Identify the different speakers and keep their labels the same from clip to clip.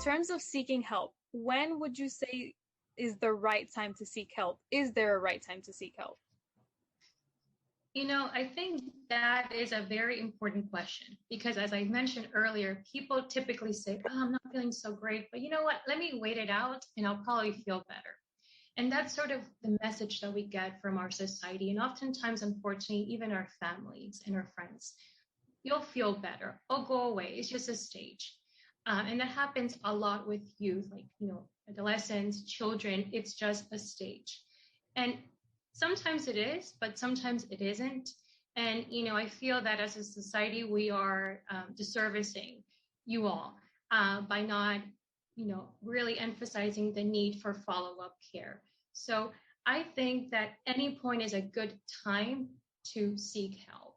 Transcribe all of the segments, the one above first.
Speaker 1: terms of seeking help, when would you say is the right time to seek help? Is there a right time to seek help?
Speaker 2: I think that is a very important question because as I mentioned earlier, people typically say, oh, I'm not feeling so great, but you know what? Let me wait it out and I'll probably feel better. And that's sort of the message that we get from our society. And oftentimes, unfortunately, even our families and our friends, you'll feel better. It'll go away. It's just a stage. And that happens a lot with youth, like, adolescents, children. It's just a stage. And sometimes it is, but sometimes it isn't. And, I feel that as a society, we are disservicing you all by not, really emphasizing the need for follow-up care. So I think that any point is a good time to seek help.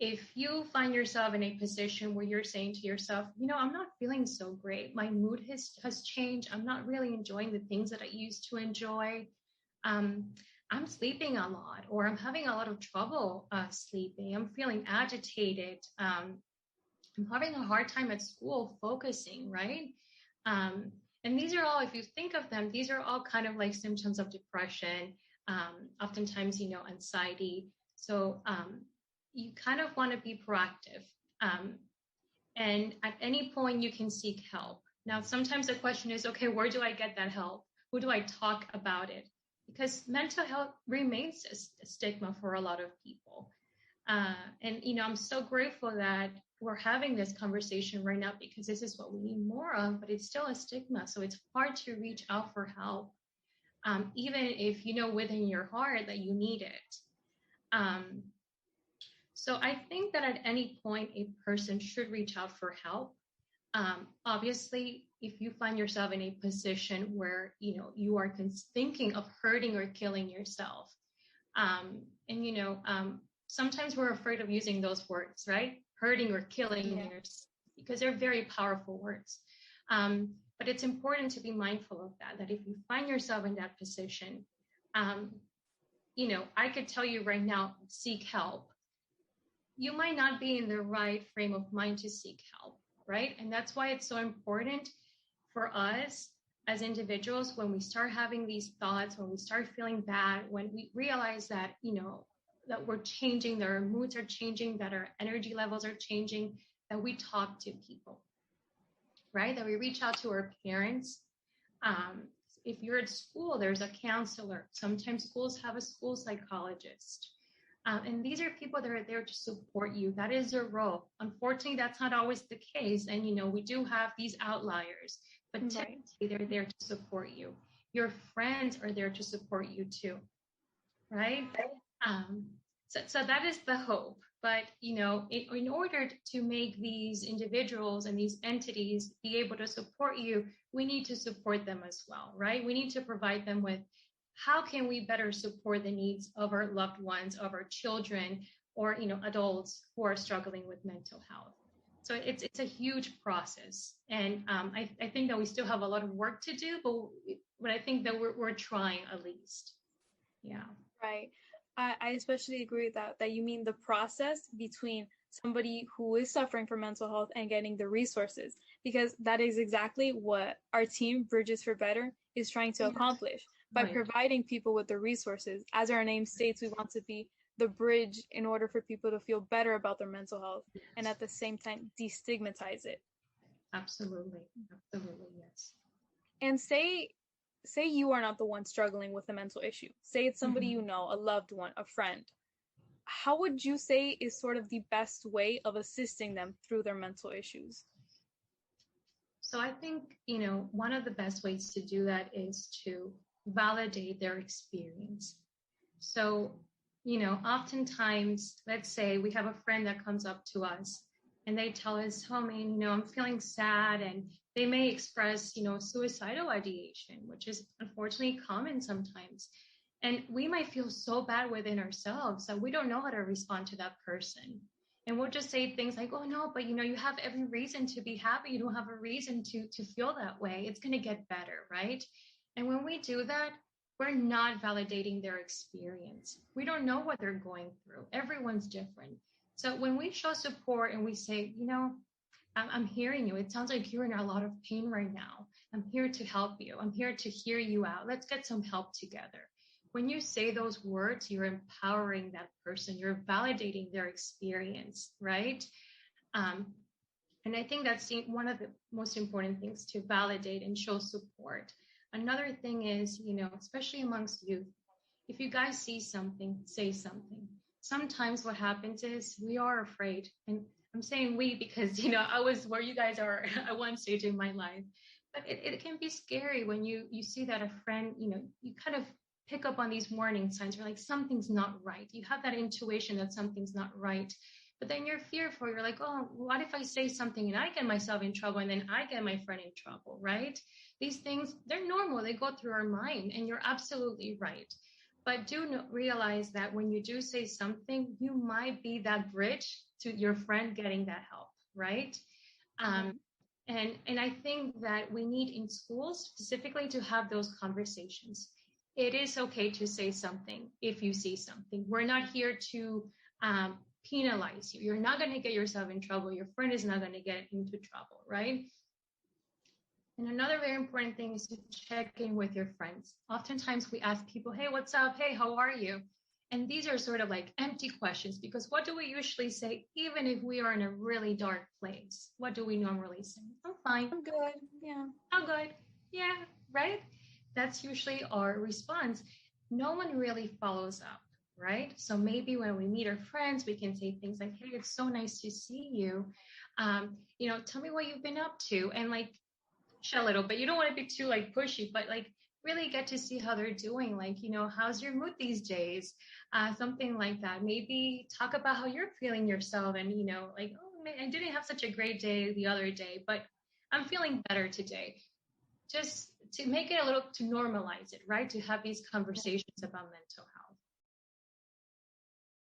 Speaker 2: If you find yourself in a position where you're saying to yourself, I'm not feeling so great. My mood has changed. I'm not really enjoying the things that I used to enjoy. I'm sleeping a lot, or I'm having a lot of trouble sleeping. I'm feeling agitated. I'm having a hard time at school focusing, right? And these are all, if you think of them, these are all kind of like symptoms of depression, oftentimes, anxiety. So you kind of want to be proactive. And at any point you can seek help. Now, sometimes the question is, okay, where do I get that help? Who do I talk about it? Because mental health remains a stigma for a lot of people. And, I'm so grateful that we're having this conversation right now because this is what we need more of, but it's still a stigma. So it's hard to reach out for help, even if you know within your heart that you need it. So I think that at any point, a person should reach out for help. Obviously, if you find yourself in a position where, you are thinking of hurting or killing yourself, sometimes we're afraid of using those words, right? Hurting or killing yourself, because they're very powerful words. But it's important to be mindful of that if you find yourself in that position, I could tell you right now, seek help. You might not be in the right frame of mind to seek help, right? And that's why it's so important for us as individuals, when we start having these thoughts, when we start feeling bad, when we realize that, that we're changing, that our moods are changing, that our energy levels are changing, that we talk to people, right? That we reach out to our parents. If you're at school, there's a counselor. Sometimes schools have a school psychologist. And these are people that are there to support you. That is their role. Unfortunately, that's not always the case. And, we do have these outliers, but typically they're there to support you. Your friends are there to support you too, right? So that is the hope. But, in order to make these individuals and these entities be able to support you, we need to support them as well, right? We need to provide them with how can we better support the needs of our loved ones, of our children, or, adults who are struggling with mental health. So it's a huge process. And I think that we still have a lot of work to do, but I think that we're trying at least. Yeah.
Speaker 1: Right. I especially agree with that you mean the process between somebody who is suffering from mental health and getting the resources, because that is exactly what our team, Bridges for Better, is trying to accomplish by providing people with the resources. As our name states, we want to be the bridge in order for people to feel better about their mental health and at the same time destigmatize it.
Speaker 2: Absolutely, yes.
Speaker 1: And say you are not the one struggling with a mental issue. Say it's somebody you know, a loved one, a friend. How would you say is sort of the best way of assisting them through their mental issues?
Speaker 2: So I think, one of the best ways to do that is to validate their experience. So, oftentimes, let's say we have a friend that comes up to us and they tell us, oh man, I'm feeling sad, and they may express, suicidal ideation, which is unfortunately common sometimes. And we might feel so bad within ourselves that we don't know how to respond to that person. And we'll just say things like, oh no, but you have every reason to be happy. You don't have a reason to feel that way. It's going to get better, right? And when we do that, we're not validating their experience. We don't know what they're going through. Everyone's different. So when we show support and we say, I'm hearing you. It sounds like you're in a lot of pain right now. I'm here to help you. I'm here to hear you out. Let's get some help together. When you say those words, you're empowering that person. You're validating their experience, right? Um, and I think that's one of the most important things, to validate and show support. Another thing is, especially amongst youth, if you guys see something, say something. Sometimes what happens is we are afraid. And I'm saying we because, I was where you guys are at one stage in my life. But it can be scary when you see that a friend, you kind of pick up on these warning signs. You're like, something's not right. You have that intuition that something's not right. But then you're fearful. You're like, oh, what if I say something and I get myself in trouble and then I get my friend in trouble, right? These things, they're normal. They go through our mind. And you're absolutely right. But do realize that when you do say something, you might be that bridge to your friend getting that help, right? Um,
Speaker 1: Mhm.
Speaker 2: and I think that we need in schools specifically to have those conversations. It is okay to say something if you see something. We're not here to penalize you. You're not going to get yourself in trouble. Your friend is not going to get into trouble, right? And another very important thing is to check in with your friends. Oftentimes we ask people, hey, what's up? Hey, how are you? And these are sort of like empty questions, because what do we usually say, even if we are in a really dark place? What do we normally say? I'm fine.
Speaker 1: I'm good. Yeah.
Speaker 2: I'm good. Yeah, right? That's usually our response. No one really follows up, right? So maybe when we meet our friends, we can say things like, hey, it's so nice to see you. Tell me what you've been up to. And like, a little, but you don't want to be too like pushy, but like really get to see how they're doing. Like, how's your mood these days? Something like that. Maybe talk about how you're feeling yourself and, like, oh, man, I didn't have such a great day the other day, but I'm feeling better today. Just to make it a little, to normalize it, right? To have these conversations about mental